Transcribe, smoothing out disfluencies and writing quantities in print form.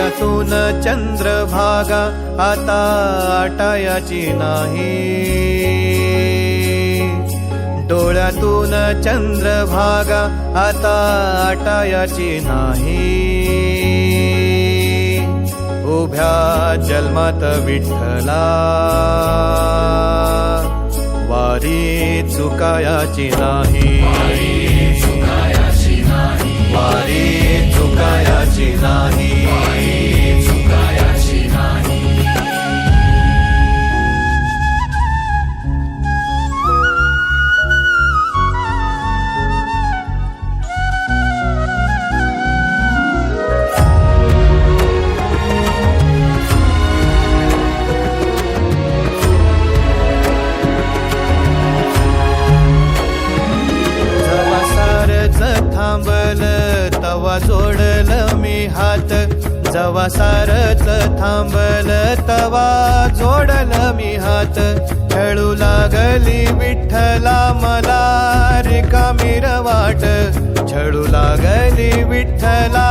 डोळ्यातून चंद्रभागा आता आटायाची नाही, डोळ्यातून चंद्रभागा आता आटायाची नाही। उभ्या जन्मात विठ्ठला वारी चुकायाची नाही, वारी चुकायाची नाही। थांबल तवा जोडल मी हात, जवा सारच थांबल तवा जोडल मी हात। खेळू लागली विठ्ठला मला रिकामी वाट, छळू लागली विठ्ठला